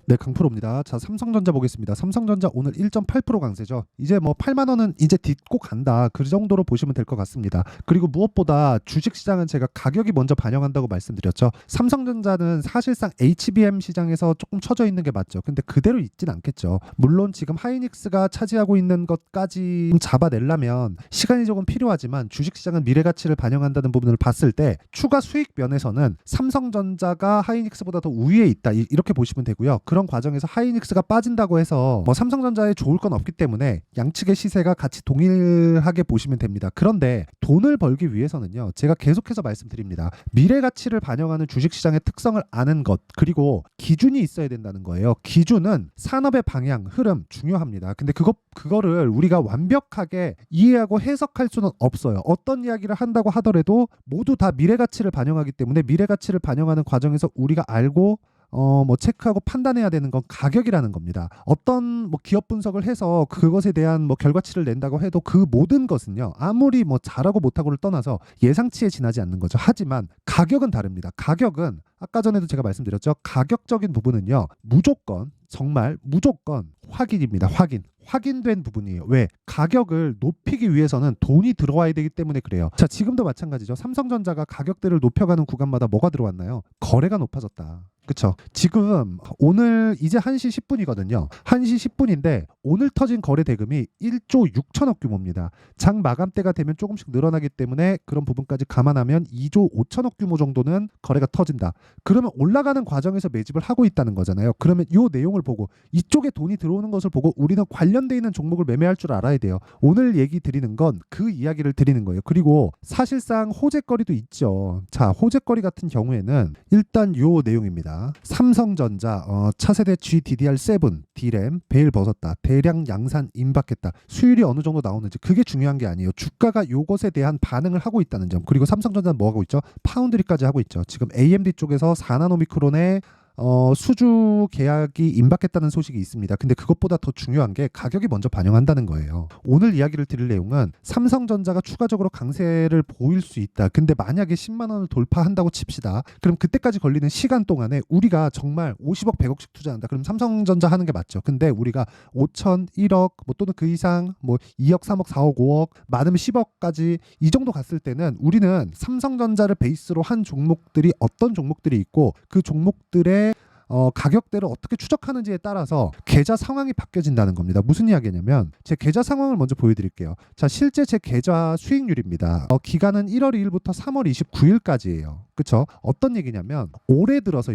네, 강프로입니다. 자, 삼성전자 보겠습니다. 삼성전자 오늘 1.8% 강세죠. 이제 뭐 8만 원은 이제 딛고 간다. 그 정도로 보시면 될 것 같습니다. 그리고 무엇보다 주식시장은 제가 가격이 먼저 반영한다고 말씀드렸죠. 삼성전자는 사실상 HBM 시장에서 조금 처져 있는 게 맞죠. 근데 그대로 있진 않겠죠. 물론 지금 하이닉스가 차지하고 있는 것까지 잡아내려면 시간이 조금 필요하지만 주식시장은 미래가치를 반영한다는 부분을 봤을 때 추가 수익 면에서는 삼성전자가 하이닉스보다 더 우위에 있다. 이렇게 보시면 되고요. 그런 과정에서 하이닉스가 빠진다고 해서 뭐 삼성전자에 좋을 건 없기 때문에 양측의 시세가 같이 동일하게 보시면 됩니다. 그런데 돈을 벌기 위해서는요. 제가 계속해서 말씀드립니다. 미래 가치를 반영하는 주식시장의 특성을 아는 것 그리고 기준이 있어야 된다는 거예요. 기준은 산업의 방향, 흐름 중요합니다. 근데 그거를 우리가 완벽하게 이해하고 해석할 수는 없어요. 어떤 이야기를 한다고 하더라도 모두 다 미래 가치를 반영하기 때문에 미래 가치를 반영하는 과정에서 우리가 알고 뭐 체크하고 판단해야 되는 건 가격이라는 겁니다. 어떤 뭐 기업 분석을 해서 그것에 대한 뭐 결과치를 낸다고 해도 그 모든 것은요. 아무리 뭐 잘하고 못하고를 떠나서 예상치에 지나지 않는 거죠. 하지만 가격은 다릅니다. 가격은 아까 전에도 제가 말씀드렸죠. 가격적인 부분은요. 무조건 정말 무조건 확인입니다. 확인된 부분이에요. 왜? 가격을 높이기 위해서는 돈이 들어와야 되기 때문에 그래요. 자, 지금도 마찬가지죠. 삼성전자가 가격대를 높여가는 구간마다 뭐가 들어왔나요? 거래가 높아졌다. 그쵸? 지금 오늘 이제 1시 10분이거든요. 1시 10분인데 오늘 터진 거래 대금이 1조 6천억 규모입니다. 장 마감대가 되면 조금씩 늘어나기 때문에 그런 부분까지 감안하면 2조 5천억 규모 정도는 거래가 터진다. 그러면 올라가는 과정에서 매집을 하고 있다는 거잖아요. 그러면 이 내용을 보고 이쪽에 돈이 들어오는 것을 보고 우리는 관련돼 있는 종목을 매매할 줄 알아야 돼요. 오늘 얘기 드리는 건 그 이야기를 드리는 거예요. 그리고 사실상 호재거리도 있죠. 자, 호재거리 같은 경우에는 일단 요 내용입니다. 삼성전자 차세대 GDDR7 D램 베일 벗었다. 대량 양산 임박했다. 수율이 어느 정도 나오는지 그게 중요한 게 아니에요. 주가가 요것에 대한 반응을 하고 있다는 점. 그리고 삼성전자는 뭐 하고 있죠? 파운드리까지 하고 있죠. 지금 AMD 쪽에서 4나노미크론의 수주 계약이 임박했다는 소식이 있습니다. 근데 그것보다 더 중요한 게 가격이 먼저 반영한다는 거예요. 오늘 이야기를 드릴 내용은 삼성전자가 추가적으로 강세를 보일 수 있다. 근데 만약에 10만 원을 돌파한다고 칩시다. 그럼 그때까지 걸리는 시간 동안에 우리가 정말 50억, 100억씩 투자한다. 그럼 삼성전자 하는 게 맞죠. 근데 우리가 5천, 1억 뭐 또는 그 이상 뭐 2억, 3억, 4억, 5억 많으면 10억까지 이 정도 갔을 때는 우리는 삼성전자를 베이스로 한 종목들이 어떤 종목들이 있고 그 종목들의 가격대를 어떻게 추적하는지에 따라서 계좌 상황이 바뀌어진다는 겁니다. 무슨 이야기냐면 제 계좌 상황을 먼저 보여드릴게요. 자, 실제 제 계좌 수익률입니다. 기간은 1월 2일부터 3월 29일까지예요. 그쵸? 어떤 얘기냐면 올해 들어서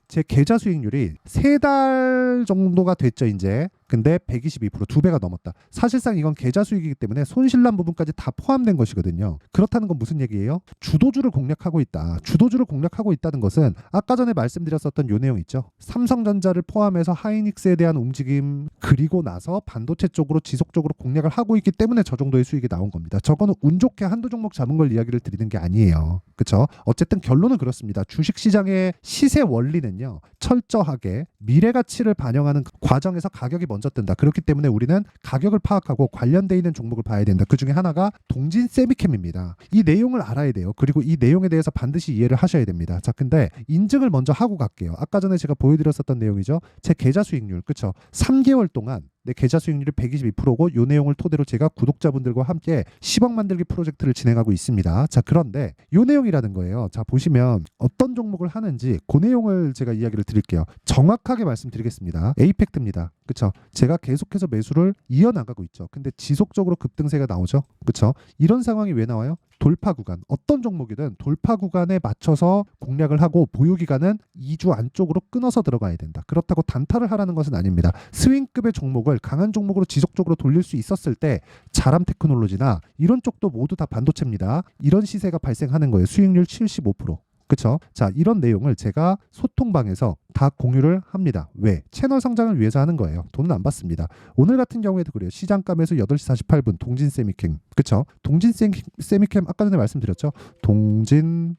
제 계좌 수익률이 3달 정도가 됐죠 이제. 근데 122% 2배가 넘었다. 사실상 이건 계좌 수익이기 때문에 손실난 부분까지 다 포함된 것이거든요. 그렇다는 건 무슨 얘기예요? 주도주를 공략하고 있다. 주도주를 공략하고 있다는 것은 아까 전에 말씀드렸었던 요 내용 있죠. 삼성전자를 포함해서 하이닉스에 대한 움직임 그리고 나서 반도체 쪽으로 지속적으로 공략을 하고 있기 때문에 저 정도의 수익이 나온 겁니다. 저거는 운 좋게 한두 종목 잡은 걸 이야기를 드리는 게 아니에요. 그렇죠? 어쨌든 결론은 그렇습니다. 주식시장의 시세 원리는요. 철저하게 미래 가치를 반영하는 과정에서 가격이 먼저 뜬다. 그렇기 때문에 우리는 가격을 파악하고 관련돼 있는 종목을 봐야 된다. 그 중에 하나가 동진 세미캠입니다. 이 내용을 알아야 돼요. 그리고 이 내용에 대해서 반드시 이해를 하셔야 됩니다. 자, 근데 인증을 먼저 하고 갈게요. 아까 전에 제가 보여드렸었던 내용이죠. 제 계좌 수익률, 그쵸? 3개월 동안 내 계좌 수익률이 122%고 이 내용을 토대로 제가 구독자분들과 함께 10억 만들기 프로젝트를 진행하고 있습니다. 자, 그런데 이 내용이라는 거예요. 자, 보시면 어떤 종목을 하는지 그 내용을 제가 이야기를 드릴게요. 정확하게 말씀드리겠습니다. 에이펙트입니다. 그쵸? 제가 계속해서 매수를 이어나가고 있죠. 근데 지속적으로 급등세가 나오죠. 그쵸? 이런 상황이 왜 나와요? 돌파 구간, 어떤 종목이든 돌파 구간에 맞춰서 공략을 하고 보유 기간은 2주 안쪽으로 끊어서 들어가야 된다. 그렇다고 단타를 하라는 것은 아닙니다. 스윙급의 종목을 강한 종목으로 지속적으로 돌릴 수 있었을 때 자람 테크놀로지나 이런 쪽도 모두 다 반도체입니다. 이런 시세가 발생하는 거예요. 수익률 75%. 그쵸? 자, 이런 내용을 제가 소통방에서 다 공유를 합니다. 왜? 채널 성장을 위해서 하는 거예요. 돈은 안 받습니다. 오늘 같은 경우에도 그래요. 시장감에서 8시 48분 동진 세미캠. 그쵸? 동진 세미캠 아까 전에 말씀드렸죠? 동진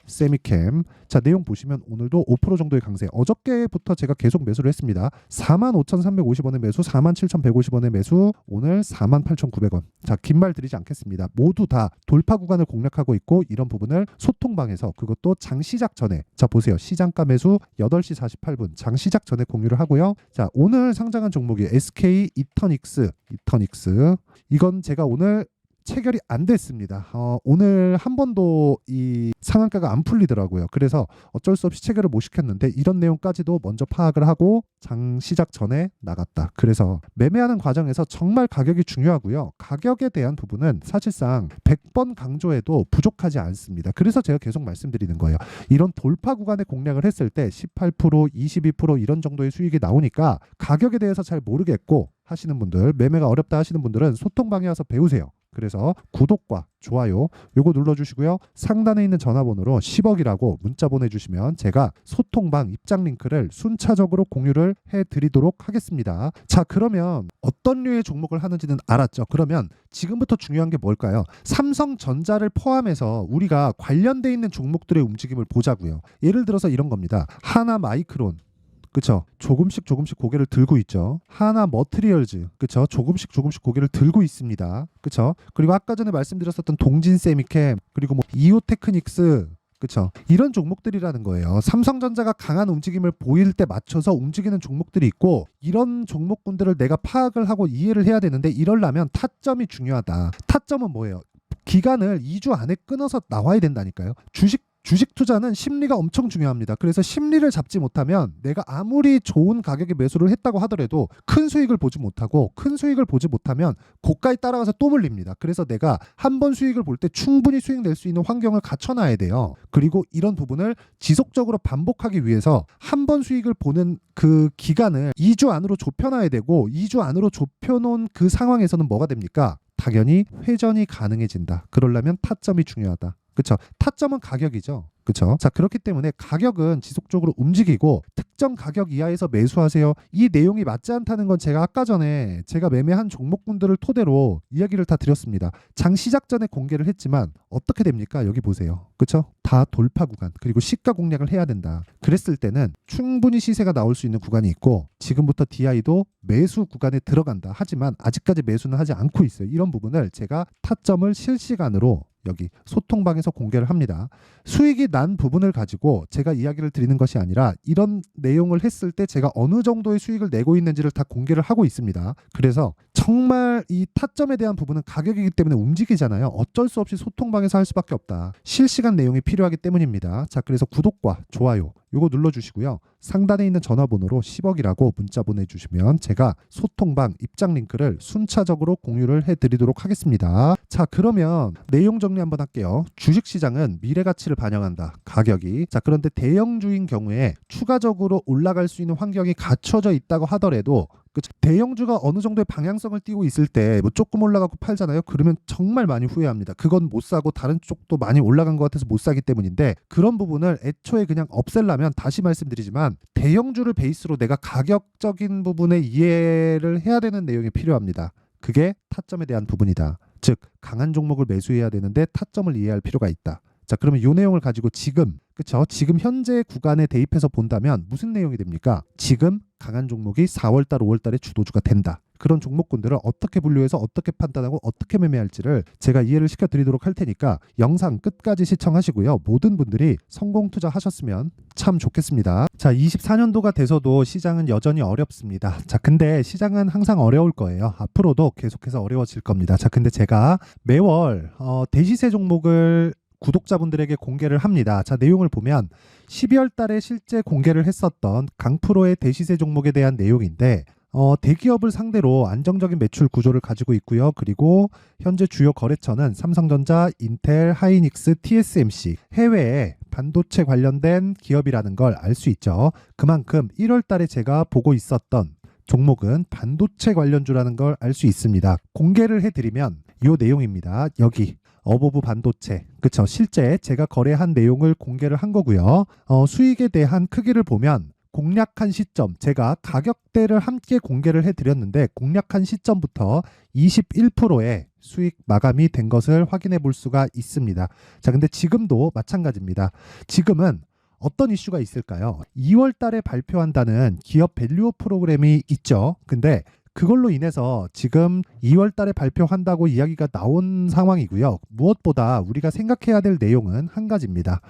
세미캠. 자, 내용 보시면 오늘도 5% 정도의 강세. 어저께부터 제가 계속 매수를 했습니다. 45,350원의 매수, 47,150원의 매수, 오늘 48,900원. 자, 긴 말 드리지 않겠습니다. 모두 다 돌파 구간을 공략하고 있고 이런 부분을 소통방에서 그것도 장 시작 전에 자 보세요. 시장가 매수 8시 48분 장 시작 전에 공유를 하고요. 자, 오늘 상장한 종목이 SK 이터닉스. 이건 제가 오늘 체결이 안 됐습니다. 오늘 한 번도 이 상한가가 안 풀리더라고요. 그래서 어쩔 수 없이 체결을 못 시켰는데 이런 내용까지도 먼저 파악을 하고 장 시작 전에 나갔다. 그래서 매매하는 과정에서 정말 가격이 중요하고요. 가격에 대한 부분은 사실상 100번 강조해도 부족하지 않습니다. 그래서 제가 계속 말씀드리는 거예요. 이런 돌파 구간에 공략을 했을 때 18%, 22% 이런 정도의 수익이 나오니까 가격에 대해서 잘 모르겠고 하시는 분들, 매매가 어렵다 하시는 분들은 소통방에 와서 배우세요. 그래서 구독과 좋아요 요거 눌러주시고요. 상단에 있는 전화번호로 10억이라고 문자 보내주시면 제가 소통방 입장 링크를 순차적으로 공유를 해드리도록 하겠습니다. 자, 그러면 어떤 류의 종목을 하는지는 알았죠. 그러면 지금부터 중요한 게 뭘까요? 삼성전자를 포함해서 우리가 관련돼 있는 종목들의 움직임을 보자고요. 예를 들어서 이런 겁니다. 하나마이크론, 그쵸? 조금씩 고개를 들고 있죠. 하나 머트리얼즈, 그쵸? 조금씩 고개를 들고 있습니다. 그쵸? 그리고 아까 전에 말씀드렸었던 동진 세미캠, 그리고 뭐 이오테크닉스, 그쵸? 이런 종목들이라는 거예요. 삼성전자가 강한 움직임을 보일 때 맞춰서 움직이는 종목들이 있고 이런 종목군들을 내가 파악을 하고 이해를 해야 되는데 이러려면 타점이 중요하다. 타점은 뭐예요? 기간을 2주 안에 끊어서 나와야 된다니까요. 주식 투자는 심리가 엄청 중요합니다. 그래서 심리를 잡지 못하면 내가 아무리 좋은 가격에 매수를 했다고 하더라도 큰 수익을 보지 못하고 큰 수익을 보지 못하면 고가에 따라가서 또 물립니다. 그래서 내가 한 번 수익을 볼 때 충분히 수익 낼 수 있는 환경을 갖춰놔야 돼요. 그리고 이런 부분을 지속적으로 반복하기 위해서 한 번 수익을 보는 그 기간을 2주 안으로 좁혀놔야 되고 2주 안으로 좁혀놓은 그 상황에서는 뭐가 됩니까? 당연히 회전이 가능해진다. 그러려면 타점이 중요하다. 그렇죠. 타점은 가격이죠. 그렇죠. 자, 그렇기 때문에 가격은 지속적으로 움직이고 특정 가격 이하에서 매수하세요. 이 내용이 맞지 않다는 건 제가 아까 전에 제가 매매한 종목군들을 토대로 이야기를 다 드렸습니다. 장 시작 전에 공개를 했지만 어떻게 됩니까? 여기 보세요. 그렇죠? 다 돌파 구간 그리고 시가 공략을 해야 된다. 그랬을 때는 충분히 시세가 나올 수 있는 구간이 있고 지금부터 DI도 매수 구간에 들어간다. 하지만 아직까지 매수는 하지 않고 있어요. 이런 부분을 제가 타점을 실시간으로 여기 소통방에서 공개를 합니다. 수익이 난 부분을 가지고 제가 이야기를 드리는 것이 아니라 이런 내용을 했을 때 제가 어느 정도의 수익을 내고 있는지를 다 공개를 하고 있습니다. 그래서 정말 이 타점에 대한 부분은 가격이기 때문에 움직이잖아요. 어쩔 수 없이 소통방에서 할 수밖에 없다. 실시간 내용이 필요하기 때문입니다. 자, 그래서 구독과 좋아요 요거 눌러주시고요. 상단에 있는 전화번호로 10억이라고 문자 보내주시면 제가 소통방 입장 링크를 순차적으로 공유를 해드리도록 하겠습니다. 자, 그러면 내용 정리 한번 할게요. 주식시장은 미래가치를 반영한다. 가격이. 자, 그런데 대형주인 경우에 추가적으로 올라갈 수 있는 환경이 갖춰져 있다고 하더라도 그쵸? 대형주가 어느 정도의 방향성을 띠고 있을 때 뭐 조금 올라가고 팔잖아요. 그러면 정말 많이 후회합니다. 그건 못 사고 다른 쪽도 많이 올라간 것 같아서 못 사기 때문인데 그런 부분을 애초에 그냥 없애려면 다시 말씀드리지만 대형주를 베이스로 내가 가격적인 부분에 이해를 해야 되는 내용이 필요합니다. 그게 타점에 대한 부분이다. 즉 강한 종목을 매수해야 되는데 타점을 이해할 필요가 있다. 자, 그러면 이 내용을 가지고 지금 그쵸? 지금 현재 구간에 대입해서 본다면 무슨 내용이 됩니까? 지금 강한 종목이 4월달, 5월달에 주도주가 된다. 그런 종목군들을 어떻게 분류해서 어떻게 판단하고 어떻게 매매할지를 제가 이해를 시켜드리도록 할 테니까 영상 끝까지 시청하시고요. 모든 분들이 성공 투자하셨으면 참 좋겠습니다. 자, 24년도가 돼서도 시장은 여전히 어렵습니다. 자, 근데 시장은 항상 어려울 거예요. 앞으로도 계속해서 어려워질 겁니다. 자, 근데 제가 매월 대시세 종목을 구독자분들에게 공개를 합니다. 자, 내용을 보면 12월 달에 실제 공개를 했었던 강프로의 대시세 종목에 대한 내용인데 대기업을 상대로 안정적인 매출 구조를 가지고 있고요. 그리고 현재 주요 거래처는 삼성전자, 인텔, 하이닉스, TSMC 해외에 반도체 관련된 기업이라는 걸 알 수 있죠. 그만큼 1월 달에 제가 보고 있었던 종목은 반도체 관련주라는 걸 알 수 있습니다. 공개를 해드리면 이 내용입니다. 여기 어보브 반도체, 그쵸? 실제 제가 거래한 내용을 공개를 한 거고요. 수익에 대한 크기를 보면 공략한 시점, 제가 가격대를 함께 공개를 해드렸는데 공략한 시점부터 21%의 수익 마감이 된 것을 확인해 볼 수가 있습니다. 자, 근데 지금도 마찬가지입니다. 지금은 어떤 이슈가 있을까요? 2월 달에 발표한다는 기업 밸류업 프로그램이 있죠. 근데 그걸로 인해서 지금 2월 달에 발표한다고 이야기가 나온 상황이고요. 무엇보다 우리가 생각해야 될 내용은 한 가지입니다.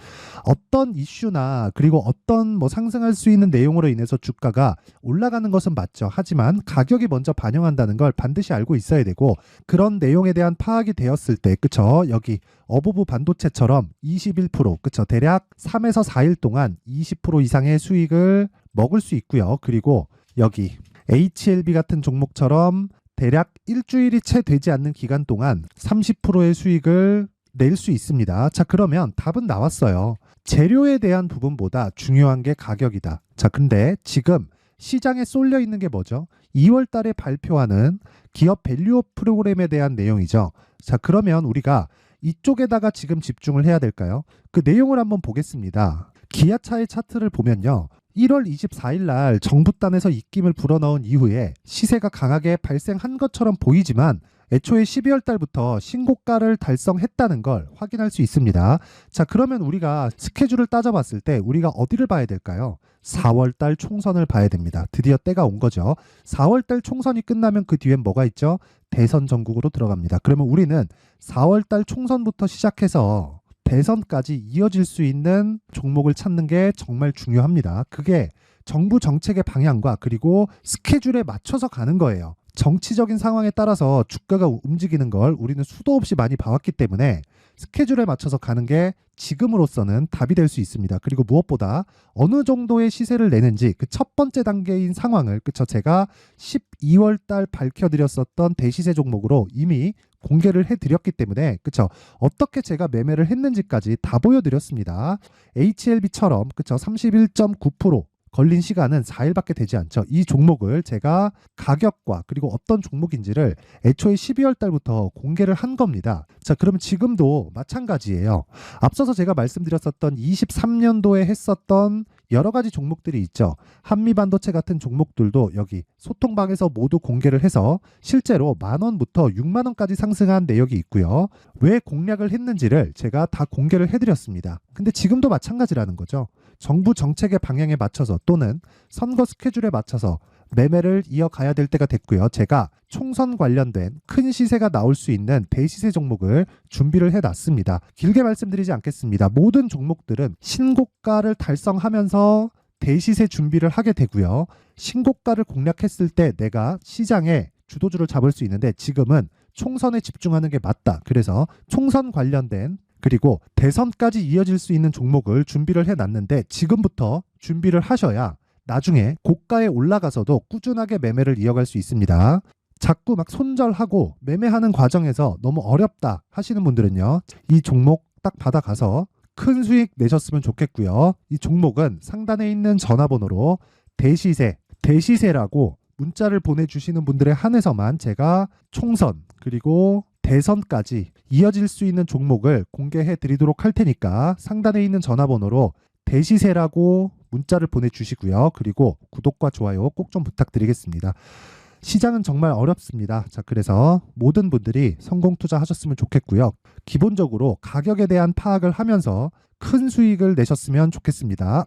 어떤 이슈나 그리고 어떤 상승할 수 있는 내용으로 인해서 주가가 올라가는 것은 맞죠. 하지만 가격이 먼저 반영한다는 걸 반드시 알고 있어야 되고, 그런 내용에 대한 파악이 되었을 때, 그쵸? 여기 어부부 반도체처럼 21%, 그쵸? 대략 3에서 4일 동안 20% 이상의 수익을 먹을 수 있고요. 그리고 여기 HLB 같은 종목처럼 대략 일주일이 채 되지 않는 기간 동안 30%의 수익을 낼 수 있습니다. 자, 그러면 답은 나왔어요. 재료에 대한 부분보다 중요한 게 가격이다. 자, 근데 지금 시장에 쏠려 있는 게 뭐죠? 2월 달에 발표하는 기업 밸류업 프로그램에 대한 내용이죠. 자, 그러면 우리가 이쪽에다가 지금 집중을 해야 될까요? 그 내용을 한번 보겠습니다. 기아차의 차트를 보면요. 1월 24일 날 정부단에서 입김을 불어넣은 이후에 시세가 강하게 발생한 것처럼 보이지만 애초에 12월 달부터 신고가를 달성했다는 걸 확인할 수 있습니다. 자, 그러면 우리가 스케줄을 따져봤을 때 우리가 어디를 봐야 될까요? 4월 달 총선을 봐야 됩니다. 드디어 때가 온 거죠. 4월 달 총선이 끝나면 그 뒤엔 뭐가 있죠? 대선 전국으로 들어갑니다. 그러면 우리는 4월 달 총선부터 시작해서 대선까지 이어질 수 있는 종목을 찾는 게 정말 중요합니다. 그게 정부 정책의 방향과 그리고 스케줄에 맞춰서 가는 거예요. 정치적인 상황에 따라서 주가가 움직이는 걸 우리는 수도 없이 많이 봐왔기 때문에 스케줄에 맞춰서 가는 게 지금으로서는 답이 될 수 있습니다. 그리고 무엇보다 어느 정도의 시세를 내는지 그 첫 번째 단계인 상황을, 그쵸, 제가 12월 달 밝혀드렸었던 대시세 종목으로 이미 공개를 해드렸기 때문에, 그쵸, 어떻게 제가 매매를 했는지까지 다 보여드렸습니다. HLB처럼, 그쵸, 31.9% 걸린 시간은 4일밖에 되지 않죠. 이 종목을 제가 가격과 그리고 어떤 종목인지를 애초에 12월 달부터 공개를 한 겁니다. 자, 그러면 지금도 마찬가지예요. 앞서서 제가 말씀드렸었던 23년도에 했었던 여러 가지 종목들이 있죠. 한미반도체 같은 종목들도 여기 소통방에서 모두 공개를 해서 실제로 10,000원부터 60,000원까지 상승한 내역이 있고요. 왜 공략을 했는지를 제가 다 공개를 해드렸습니다. 근데 지금도 마찬가지라는 거죠. 정부 정책의 방향에 맞춰서 또는 선거 스케줄에 맞춰서 매매를 이어가야 될 때가 됐고요. 제가 총선 관련된 큰 시세가 나올 수 있는 대시세 종목을 준비를 해놨습니다. 길게 말씀드리지 않겠습니다. 모든 종목들은 신고가를 달성하면서 대시세 준비를 하게 되고요. 신고가를 공략했을 때 내가 시장에 주도주를 잡을 수 있는데 지금은 총선에 집중하는 게 맞다. 그래서 총선 관련된 그리고 대선까지 이어질 수 있는 종목을 준비를 해놨는데 지금부터 준비를 하셔야 나중에 고가에 올라가서도 꾸준하게 매매를 이어갈 수 있습니다. 자꾸 막 손절하고 매매하는 과정에서 너무 어렵다 하시는 분들은요, 이 종목 딱 받아가서 큰 수익 내셨으면 좋겠고요. 이 종목은 상단에 있는 전화번호로 대시세라고 문자를 보내주시는 분들에 한해서만 제가 총선 그리고 대선까지 이어질 수 있는 종목을 공개해 드리도록 할 테니까 상단에 있는 전화번호로 대시세라고 문자를 보내주시고요. 그리고 구독과 좋아요 꼭 좀 부탁드리겠습니다. 시장은 정말 어렵습니다. 자, 그래서 모든 분들이 성공 투자하셨으면 좋겠고요. 기본적으로 가격에 대한 파악을 하면서 큰 수익을 내셨으면 좋겠습니다.